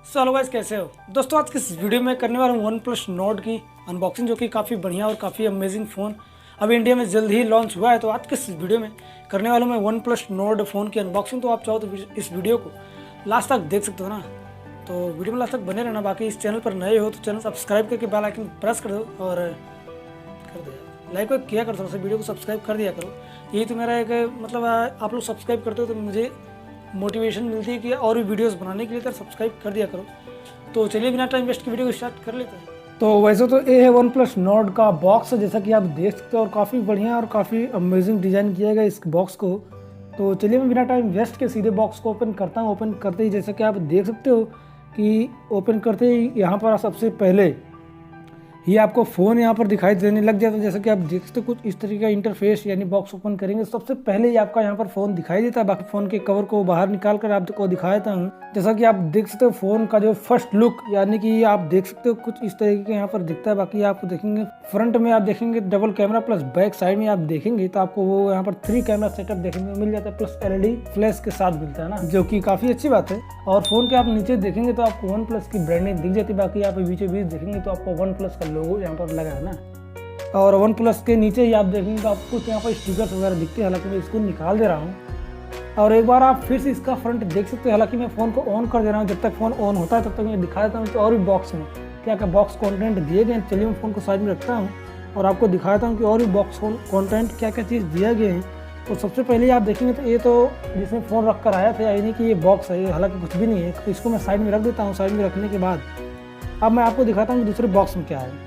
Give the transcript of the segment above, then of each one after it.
Hello guys, कैसे हो दोस्तों। आज की इस वीडियो में करने वाला हूँ वन प्लस नोट की अनबॉक्सिंग, जो कि काफ़ी बढ़िया और काफ़ी अमेजिंग फ़ोन अभी इंडिया में जल्द ही लॉन्च हुआ है। तो आज के इस वीडियो में करने वाला हूँ मैं वन प्लस नोट फ़ोन की अनबॉक्सिंग। तो आप चाहो तो इस वीडियो को लास्ट तक देख सकते हो ना, तो वीडियो में लास्ट तक बने रहना। बाकी इस चैनल पर नए हो तो चैनल सब्सक्राइब करके बेल आइकन प्रेस कर दो और कर दो लाइक किया करो, थोड़ा सा वीडियो को सब्सक्राइब कर दिया करो। यही तो मेरा एक मतलब आप लोग सब्सक्राइब करते हो तो मुझे मोटिवेशन मिलती है कि और भी वीडियोस बनाने के लिए, तो सब्सक्राइब कर दिया करो। तो चलिए बिना टाइम वेस्ट की वीडियो को स्टार्ट कर लेते हैं। तो वैसे तो ये है वन प्लस नोट का बॉक्स, जैसा कि आप देख सकते हो, और काफ़ी बढ़िया और काफ़ी अमेजिंग डिज़ाइन किया गया इस बॉक्स को। तो चलिए मैं बिना टाइम वेस्ट के सीधे बॉक्स को ओपन करता हूँ। ओपन करते ही जैसा कि आप देख सकते हो कि ओपन करते ही यहाँ पर सबसे पहले ये आपको फ़ोन यहाँ पर दिखाई देने लग जाता है। जैसा कि आप देख सकते हो कुछ इस तरीके का इंटरफेस, यानी बॉक्स ओपन करेंगे सबसे पहले ही आपका यहाँ पर फ़ोन दिखाई देता है। बाकी फ़ोन के कवर को बाहर निकाल कर आपको दिखा देता हूँ। जैसा कि आप देख सकते हो फ़ोन का जो फर्स्ट लुक, यानी कि आप देख सकते हो कुछ इस तरीके का यहाँ पर दिखता है। बाकी आप देखेंगे फ्रंट में आप देखेंगे double camera, plus back side में आप देखेंगे तो आपको वो यहाँ पर 3 कैमरा सेटअप देखने को मिल जाता है, प्लस LED फ्लैश के साथ मिलता है ना, जो कि काफ़ी अच्छी बात है। और फ़ोन के आप नीचे देखेंगे तो आपको वन प्लस की ब्रांडिंग दिख जाती है। बाकी आप बीचों बीच देखेंगे तो आपको वन प्लस का लोगो यहाँ पर लगा है ना, और वन प्लस के नीचे ही आप देखेंगे तो आपको यहाँ पर स्टिकर्स वगैरह दिखते हैं। हालांकि मैं इसको निकाल दे रहा हूँ और एक बार आप फिर से इसका फ्रंट देख सकते हो। हालांकि मैं फ़ोन को ऑन कर दे रहा हूँ, जब तक फ़ोन ऑन होता है तब तक मैं दिखा देता हूँ कि और भी बॉक्स में क्या क्या बॉक्स कंटेंट दिए गए हैं। चलिए मैं फ़ोन को साइड में रखता हूँ और आपको दिखाता हूँ कि और भी बॉक्स कंटेंट क्या क्या चीज़ दिया गया है। तो सबसे पहले आप देखेंगे तो ये तो जिसमें फ़ोन रख कर आया था, यानी कि ये बॉक्स है, हालांकि कुछ भी नहीं है। तो इसको मैं साइड में रख देता हूँ। साइड में रखने के बाद अब मैं आपको दिखाता हूँ कि दूसरे बॉक्स में क्या है।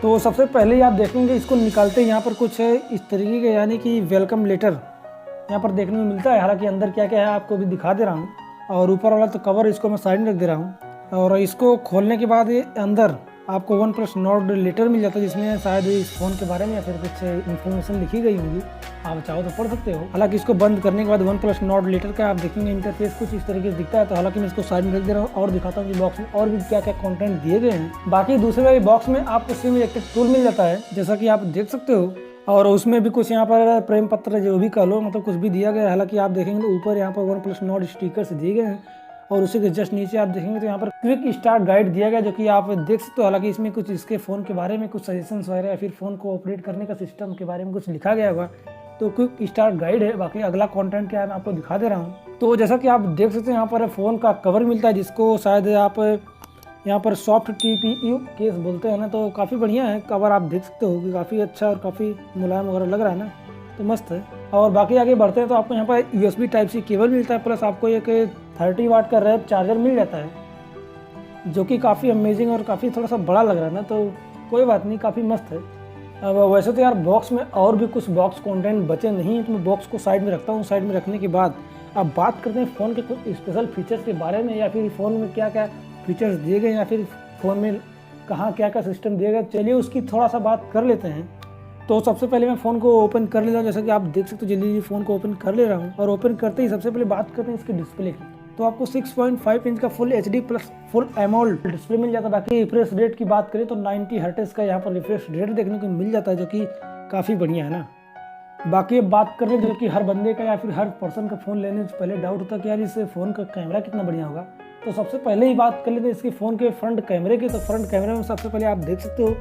तो सबसे पहले ही आप देखेंगे इसको निकालते यहाँ पर कुछ इस तरीके के, यानी कि वेलकम लेटर यहाँ पर देखने को मिलता है। हालांकि अंदर क्या क्या है आपको भी दिखा दे रहा हूँ, और ऊपर वाला तो कवर इसको मैं साइड में रख दे रहा हूँ। और इसको खोलने के बाद ये अंदर आपको वन प्लस नोट लेटर मिल जाता है, जिसमें शायद इस फ़ोन के बारे में या फिर कुछ इन्फॉर्मेशन लिखी गई होगी। आप चाहो तो पढ़ सकते हो। हालांकि इसको बंद करने के बाद वन प्लस नोट लेटर का आप देखेंगे इंटरफेस कुछ इस तरीके से दिखता है। तो हालांकि मैं इसको साइड में रख दे रहा हूँ और दिखाता हूँ कि बॉक्स में और भी क्या क्या कंटेंट दिए गए हैं। बाकी दूसरे वाले बॉक्स में आपको सिम इलेक्ट्रिक टूल मिल जाता है, जैसा कि आप देख सकते हो, और उसमें भी कुछ यहाँ पर प्रेम पत्र जो भी कह लो, मतलब कुछ भी दिया गया है। हालांकि आप देखेंगे तो ऊपर यहाँ पर वन प्लस नोट स्टिकर्स दिए गए हैं, और उसी के जस्ट नीचे आप देखेंगे तो यहाँ पर क्विक स्टार्ट गाइड दिया गया, जो कि आप देख सकते हो। हालांकि इसमें कुछ इसके फ़ोन के बारे में कुछ सजेशंस वगैरह या फिर फ़ोन को ऑपरेट करने का सिस्टम के बारे में कुछ लिखा गया होगा। तो क्विक स्टार्ट गाइड है। बाकी अगला कंटेंट क्या है मैं आपको दिखा दे रहा हूँ। तो जैसा कि आप देख सकते हैं यहाँ पर फ़ोन का कवर मिलता है, जिसको शायद आप यहाँ पर सॉफ्ट TPU केस बोलते हैं ना। तो काफ़ी बढ़िया है कवर, आप देख सकते हो कि काफ़ी अच्छा और काफ़ी मुलायम वगैरह लग रहा है ना, तो मस्त है। और बाकी आगे बढ़ते हैं तो आपको यहाँ पर USB Type-C केबल मिलता है, प्लस आपको एक 30 वाट का रैप चार्जर मिल जाता है, जो कि काफ़ी अमेजिंग और काफ़ी थोड़ा सा बड़ा लग रहा है ना, तो कोई बात नहीं, काफ़ी मस्त है। अब वैसे तो यार बॉक्स में और भी कुछ बॉक्स कंटेंट बचे नहीं है, तो मैं बॉक्स को साइड में रखता हूँ। साइड में रखने के बाद अब बात करते हैं फ़ोन के कुछ स्पेशल फीचर्स के बारे में, या फिर फ़ोन में क्या क्या फीचर्स दिए गए, या फिर फ़ोन में कहाँ क्या क्या सिस्टम दिया गया। चलिए उसकी थोड़ा सा बात कर लेते हैं। तो सबसे पहले मैं फ़ोन को ओपन कर लेता हूँ। जैसा कि आप देख सकते हो, जल्दी फ़ोन को ओपन कर ले रहा हूँ, और ओपन करते ही सबसे पहले बात करते हैं इसके डिस्प्ले की। तो आपको 6.5 इंच का full HD plus full AMOLED display मिल जाता है। बाकी रिफ्रेश रेट की बात करें तो 90 हर्ट्ज का यहाँ पर रिफ्रेश रेट देखने को मिल जाता है, जो कि काफ़ी बढ़िया है ना। बाकी अब बात कर रहे हैं जो कि हर बंदे का या फिर हर पर्सन का फ़ोन लेने से पहले डाउट होता है कि यार इस फ़ोन का कैमरा कितना बढ़िया होगा। तो सबसे पहले ही बात कर लेते हैं इसके फ़ोन के फ्रंट कैमरे की। तो फ्रंट कैमरे में सबसे पहले आप देख सकते हो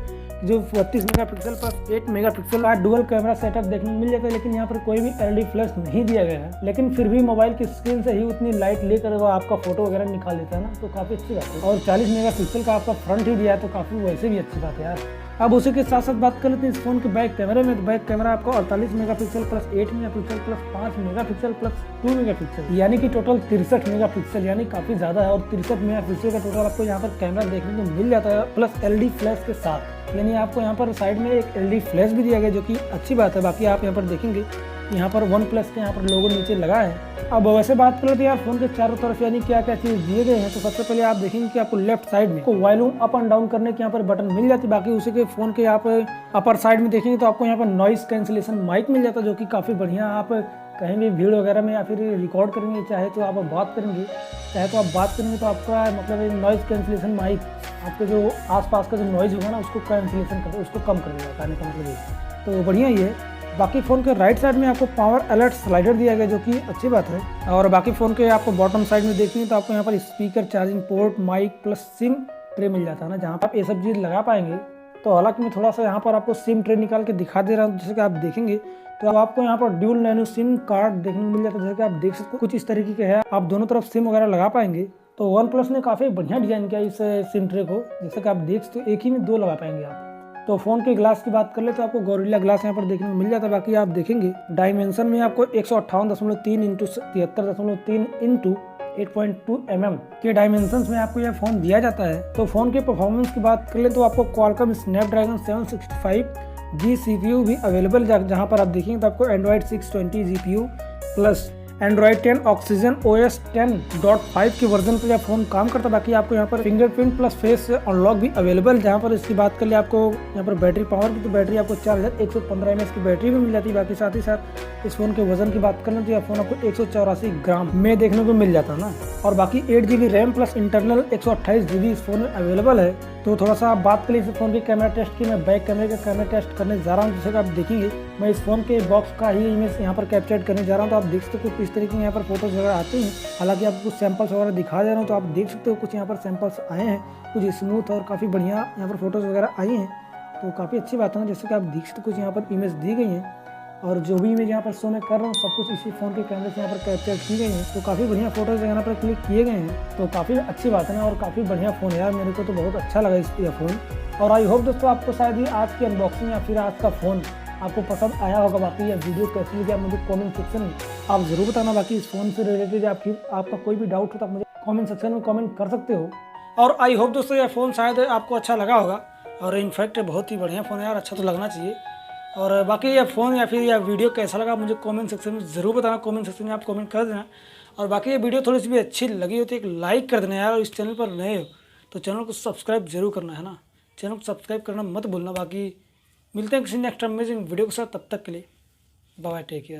जो 32 मेगापिक्सल प्लस 8 मेगापिक्सल का डुअल कैमरा सेटअप देखने को मिल जाता है। लेकिन यहाँ पर कोई भी LED फ्लैश नहीं दिया गया है, लेकिन फिर भी मोबाइल की स्क्रीन से ही उतनी लाइट लेकर वो आपका फोटो वगैरह निकाल लेता है ना, तो काफ़ी अच्छी बात है। और 40 मेगापिक्सल का आपका फ्रंट ही दिया है, तो काफ़ी वैसे भी अच्छी बात है यार। अब उसी के साथ साथ बात कर लेते हैं इस फोन के बैक कैमरे में। तो बैक कैमरा आपको 48 megapixel plus 8 megapixel plus 5 megapixel plus 2 megapixel, यानी कि टोटल 63 मेगापिक्सल, यानी काफ़ी ज़्यादा है। और 63 मेगापिक्सल का टोटल आपको यहाँ पर कैमरा देखने को मिल जाता है, प्लस LED फ्लैश के साथ। यानी आपको यहाँ पर साइड में एक LED फ्लैश भी दिया गया, जो कि अच्छी बात है। बाकी आप यहाँ पर देखेंगे यहाँ पर वन प्लस के यहाँ पर लोगो नीचे लगा है। अब वैसे बात करें तो यार फ़ोन के चारों तरफ यानी क्या क्या चीज़ दिए गए हैं। तो सबसे पहले आप देखेंगे कि आपको लेफ्ट साइड में वॉल्यूम अप एंड डाउन करने के यहाँ पर बटन मिल जाती है। बाकी उसी के फ़ोन के यहाँ पर अपर साइड में देखेंगे तो आपको यहाँ पर नॉइस कैंसिलेशन माइक मिल जाता है, जो कि काफ़ी बढ़िया। आप कहीं भी भीड़ वगैरह में या फिर रिकॉर्ड करेंगे, चाहे तो आप बात करेंगे तो आपका मतलब नॉइस कैंसिलेशन माइक आपके जो आसपास का जो नॉइज़ होगा ना उसको कैंसिलेशन कर, उसको कम कर देगा, कहने का मतलब ये। तो बढ़िया ही है। बाकी फ़ोन के राइट साइड में आपको पावर अलर्ट स्लाइडर दिया गया, जो कि अच्छी बात है। और बाकी फ़ोन के आपको बॉटम साइड में देखेंगे तो आपको यहाँ पर speaker, charging port, mic plus SIM tray मिल जाता है ना, जहाँ पर आप ये सब चीज़ लगा पाएंगे। तो हालांकि मैं थोड़ा सा यहाँ पर आपको सिम ट्रे निकाल के दिखा दे रहा हूँ, जैसे कि आप देखेंगे तो आपको यहाँ पर ड्यूल नैनो सिम कार्ड देखने को मिल जाता है। जैसे कि आप देख सकते हो कुछ इस तरीके के है, आप दोनों तरफ सिम वगैरह लगा पाएंगे। तो वन प्लस ने काफ़ी बढ़िया डिजाइन किया इस सिम ट्रे को, जैसे कि आप देख सकते हो एक ही में 2 लगा पाएंगे आप। तो फ़ोन के ग्लास की बात कर ले तो आपको गोरिल्ला ग्लास यहाँ पर देखने को मिल जाता है। बाकी आप देखेंगे डायमेंशन में आपको 158.3 इंटू 73.3 इंटू 8.2 mm के डायमेंशंस में आपको यह फ़ोन दिया जाता है। तो फ़ोन के परफॉर्मेंस की बात कर ले तो आपको क्वालकॉम स्नैपड्रैगन 765G CPU भी अवेलेबल, जहाँ पर आप देखेंगे तो आपको Android 620 GPU plus Android 10 oxygen OS 10.5 के वर्जन पर यह फ़ोन काम करता है। बाकी आपको यहाँ पर फिंगरप्रिंट प्लस फेस अनलॉक भी अवेलेबल, जहाँ पर इसकी बात कर ले आपको यहाँ पर बैटरी पावर की, तो बैटरी आपको 4115 mAh की बैटरी भी मिल जाती है। बाकी साथ ही साथ इस फोन के वजन की बात करें तो यह फ़ोन आपको 184 ग्राम में देखने को मिल जाता है ना। और बाकी 8GB RAM plus internal 128GB इस फोन में अवेलेबल है। तो थोड़ा सा आप बात करें इस फ़ोन के कैमरा टेस्ट की, मैं बैक कैमरे का कैमरा टेस्ट करने जा रहा हूँ। जैसे कि आप देखेंगे मैं इस फ़ोन के बॉक्स का ही इमेज यहाँ पर कैप्चर करने जा रहा हूँ। तो आप देख सकते हो कुछ इस तरीके के यहाँ पर फोटोज़ वगैरह आते हैं। हालांकि आपको कुछ सैंपल्स वगैरह दिखा दे रहा हूँ, तो आप देख सकते हो कुछ यहाँ पर सैंपल्स आए हैं, कुछ स्मूथ और काफ़ी बढ़िया यहाँ पर फोटोज़ वगैरह आई हैं। तो काफ़ी अच्छी बात है ना, जैसे कि आप देख सकते हो कुछ यहाँ पर इमेज दी गई हैं, और जो भी इमेज यहाँ पर शो मैं कर रहा हूँ सब कुछ इसी फ़ोन के कैमरे से यहाँ पर कैप्चर की गई हैं। तो काफ़ी बढ़िया फोटोज़ यहाँ पर क्लिक किए गए हैं। तो काफ़ी अच्छी बात है ना, और काफ़ी बढ़िया फ़ोन है यार, मेरे को तो बहुत अच्छा लगा यह फ़ोन। और आई होप दोस्तों आपको शायद ही आज की अनबॉक्सिंग या फिर आज का फ़ोन आपको पसंद आया होगा। बाकी यह वीडियो कैसी लगी आप मुझे कमेंट सेक्शन में आप ज़रूर बताना। बाकी इस फ़ोन से रिलेटेड या फिर आपका कोई भी डाउट हो तो आप मुझे कमेंट सेक्शन में कमेंट कर सकते हो। और आई होप दोस्तों यह फ़ोन शायद आपको अच्छा लगा होगा, और इनफैक्ट बहुत ही बढ़िया फ़ोन है यार, अच्छा तो लगना चाहिए। और बाकी यह फ़ोन या फिर यह वीडियो कैसा लगा मुझे कमेंट सेक्शन में ज़रूर बताना। कमेंट सेक्शन में आप कमेंट कर देना। और बाकी ये वीडियो थोड़ी सी भी अच्छी लगी हो तो एक लाइक कर देना यार, और इस चैनल पर नए हो तो चैनल को सब्सक्राइब जरूर करना है ना, चैनल को सब्सक्राइब करना मत भूलना। बाकी मिलते हैं किसी नेक्स्ट अमेजिंग वीडियो के साथ, तब तक के लिए बाय, टेक केयर।